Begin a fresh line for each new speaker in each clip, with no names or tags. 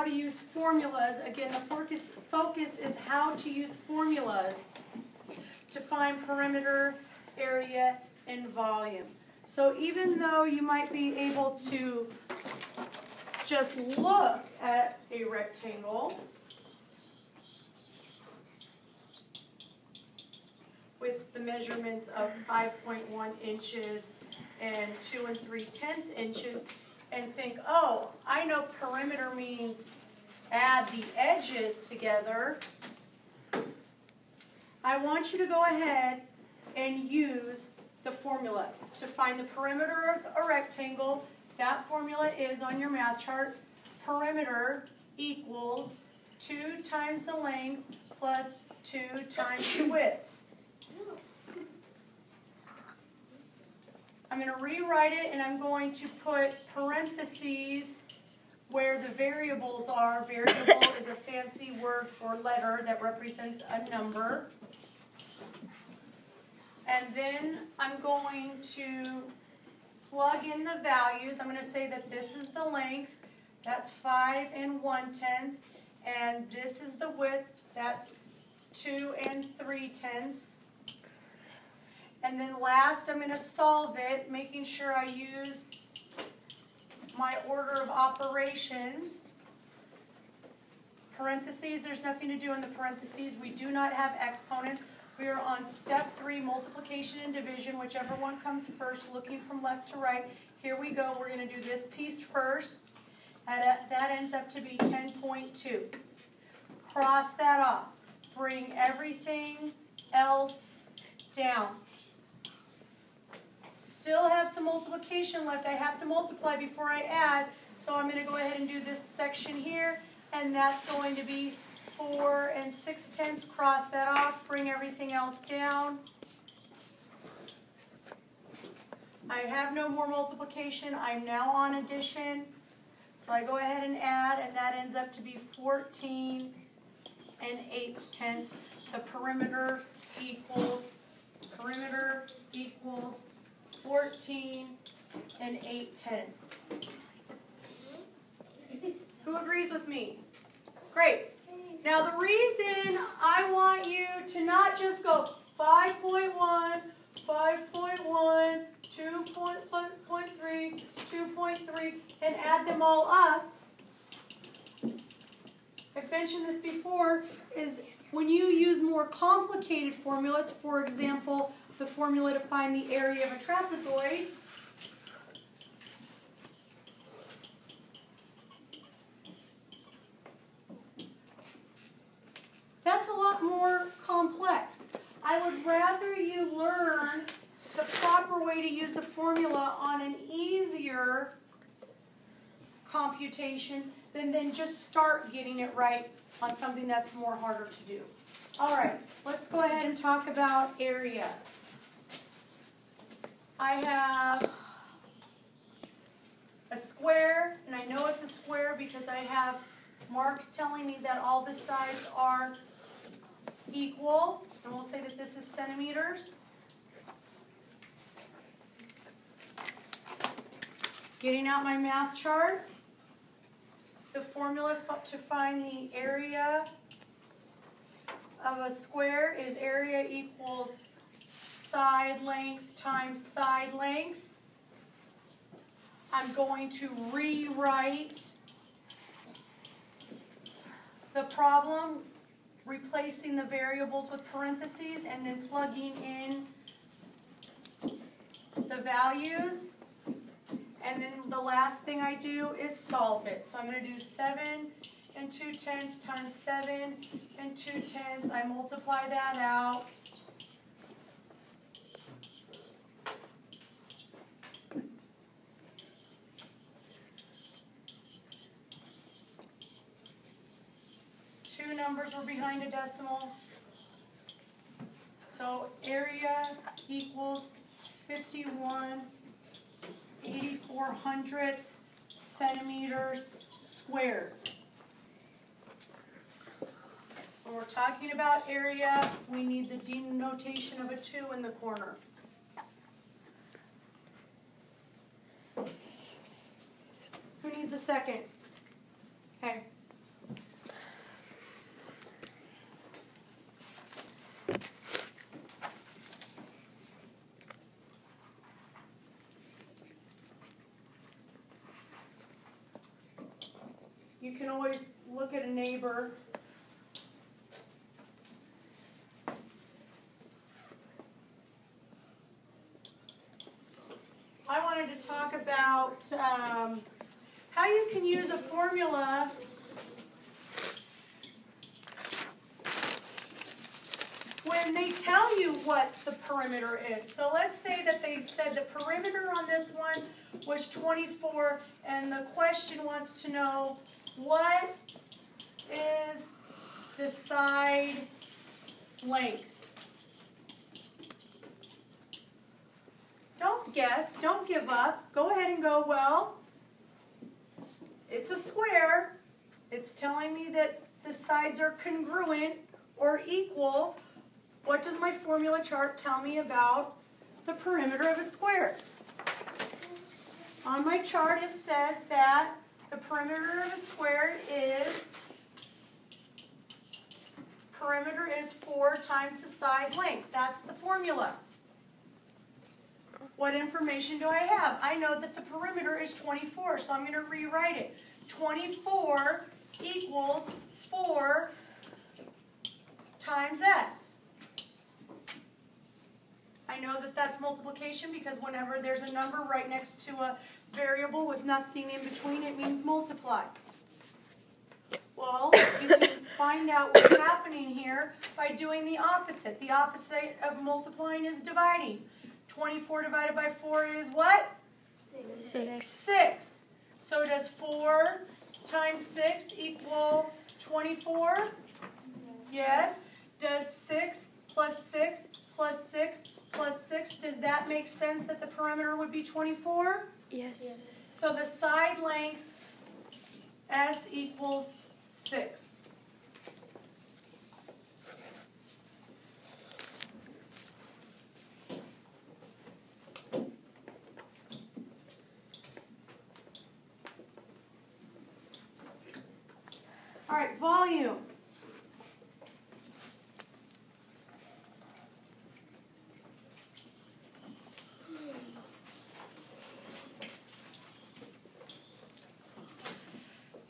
how to use formulas. Again, the focus is how to use formulas to find perimeter, area, and volume. So even though you might be able to just look at a rectangle with the measurements of 5.1 inches and 2 3/10 inches and think, oh, I know perimeter means add the edges together, I want you to go ahead and use the formula to find the perimeter of a rectangle. That formula is on your math chart. Perimeter equals 2 times the length plus 2 times the width. I'm going to rewrite it, and I'm going to put parentheses where the variables are. Variable is a fancy word for letter that represents a number. And then I'm going to plug in the values. I'm going to say that this is the length. That's 5 1/10. And this is the width. That's 2 3/10. And then last, I'm going to solve it, making sure I use my order of operations. Parentheses, there's nothing to do in the parentheses. We do not have exponents. We are on step 3, multiplication and division, whichever one comes first, looking from left to right. Here we go. We're going to do this piece first. And that ends up to be 10.2. Cross that off. Bring everything else down. Still have some multiplication left. I have to multiply before I add, so I'm going to go ahead and do this section here, and that's going to be 4 6/10. Cross that off. Bring everything else down. I have no more multiplication. I'm now on addition. So I go ahead and add, and that ends up to be 14 8/10. The perimeter equals 14 8/10. Who agrees with me? Great. Now the reason I want you to not just go 5.1, 5.1, 2.3, 2.3, and add them all up, I've mentioned this before, is when you use more complicated formulas, for example, the formula to find the area of a trapezoid, that's a lot more complex. I would rather you learn the proper way to use a formula on an easier computation than then just start getting it right on something that's more harder to do. All right, let's go ahead and talk about area. I have a square, and I know it's a square because I have marks telling me that all the sides are equal, and we'll say that this is centimeters. Getting out my math chart, the formula to find the area of a square is area equals side length times side length. I'm going to rewrite the problem, replacing the variables with parentheses and then plugging in the values. And then the last thing I do is solve it. So I'm going to do 7 2/10 times 7 2/10. I multiply that out. Two numbers were behind a decimal. So area equals 51/84 centimeters squared. When we're talking about area, we need the denotation of a 2 in the corner. Who needs a second? Okay. You can always look at a neighbor. I wanted to talk about how you can use a formula when they tell you what the perimeter is. So let's say that they said the perimeter on this one was 24, and the question wants to know what is the side length. Don't guess, don't give up. Go ahead and go, well, it's a square. It's telling me that the sides are congruent or equal. What does my formula chart tell me about the perimeter of a square? On my chart it says that the perimeter of a square is, perimeter is 4 times the side length. That's the formula. What information do I have? I know that the perimeter is 24, so I'm going to rewrite it. 24 equals 4 times S. I know that that's multiplication because whenever there's a number right next to a variable with nothing in between, it means multiply. Well, you can find out what's happening here by doing the opposite. The opposite of multiplying is dividing. 24 divided by 4 is what? 6. So does 4 times 6 equal 24? Yes. Does 6 plus 6 plus 6 plus 6, does that make sense that the perimeter would be 24?
Yes.
So the side length, S equals 6. All right, volume.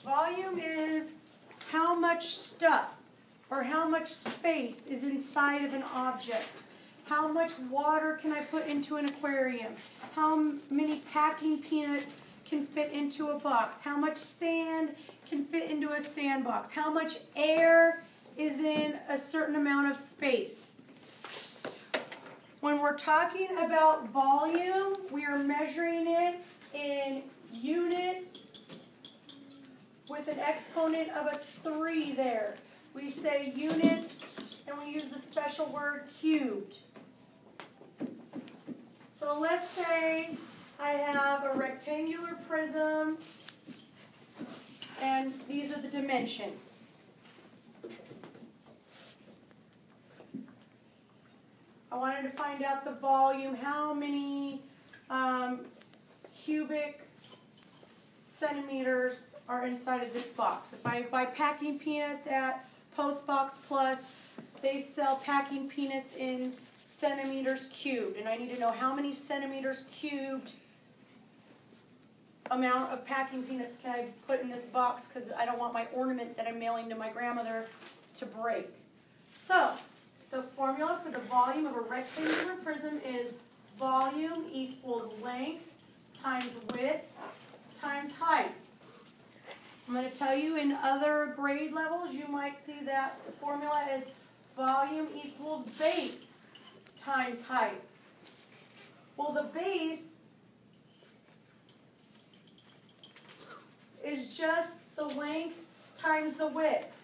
Volume is how much stuff or how much space is inside of an object. How much water can I put into an aquarium? How many packing peanuts can fit into a box? How much sand can fit into a sandbox? How much air is in a certain amount of space? When we're talking about volume, we are measuring it in units with an exponent of a 3 there. We say units, and we use the special word cubed. So let's say I have a rectangular prism, and these are the dimensions. I wanted to find out the volume, how many cubic centimeters are inside of this box. If I buy packing peanuts at Postbox Plus, they sell packing peanuts in centimeters cubed, and I need to know how many centimeters cubed amount of packing peanuts can I put in this box, because I don't want my ornament that I'm mailing to my grandmother to break. So, the formula for the volume of a rectangular prism is volume equals length times width times height. I'm going to tell you in other grade levels you might see that the formula is volume equals base times height. Well, the base is just the length times the width.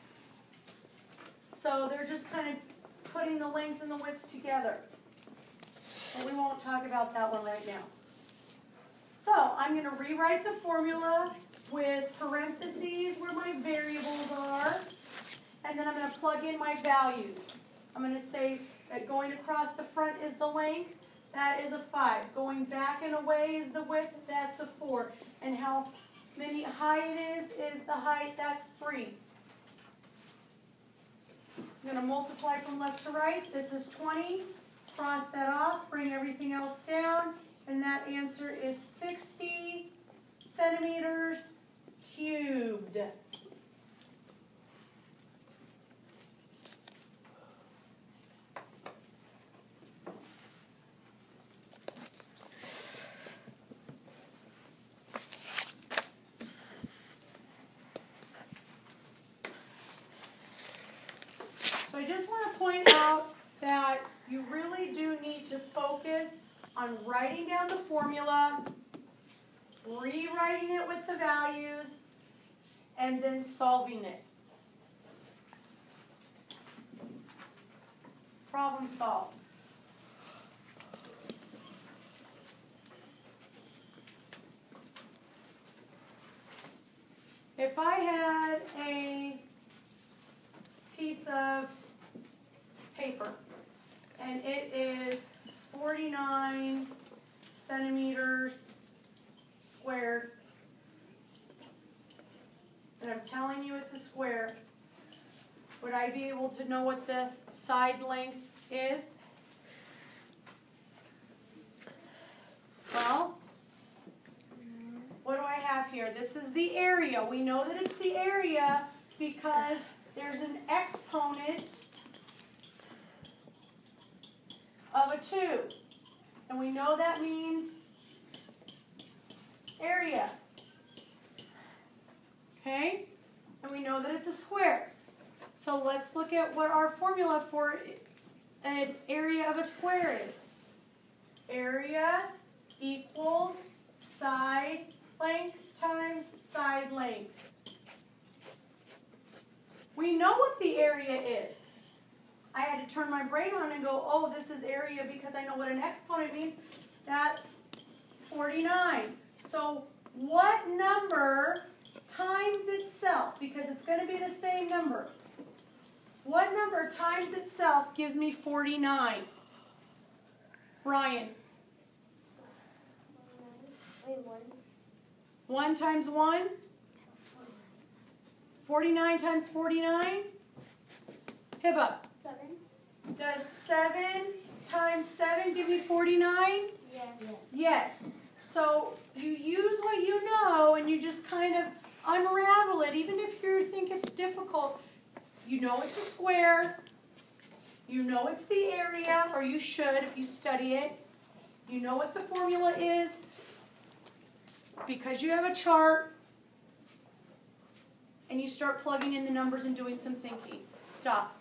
So they're just kind of putting the length and the width together. But we won't talk about that one right now. So I'm going to rewrite the formula with parentheses where my variables are, and then I'm going to plug in my values. I'm going to say that going across the front is the length, that is a 5. Going back and away is the width, that's a 4. And how many high it is the height, that's 3. I'm going to multiply from left to right. This is 20. Cross that off, bring everything else down, and that answer is 60 centimeters cubed. point out that you really do need to focus on writing down the formula, rewriting it with the values, and then solving it. Problem solved. If I had a piece of paper and it is 49 centimeters squared, and I'm telling you it's a square, would I be able to know what the side length is? Well, what do I have here? This is the area. We know that it's the area because there's an exponent of a 2. And we know that means area. Okay? And we know that it's a square. So let's look at what our formula for an area of a square is. Area equals side length times side length. We know what the area is. I had to turn my brain on and go, oh, this is area because I know what an exponent means. That's 49. So what number times itself, because it's going to be the same number, what number times itself gives me 49? Ryan? 1 times 1? 49 times 49? Hiba?
7.
Does 7 times 7 give me 49?
Yes.
Yes. So you use what you know and you just kind of unravel it. Even if you think it's difficult, you know it's a square. You know it's the area, or you should if you study it. You know what the formula is because you have a chart. And you start plugging in the numbers and doing some thinking. Stop.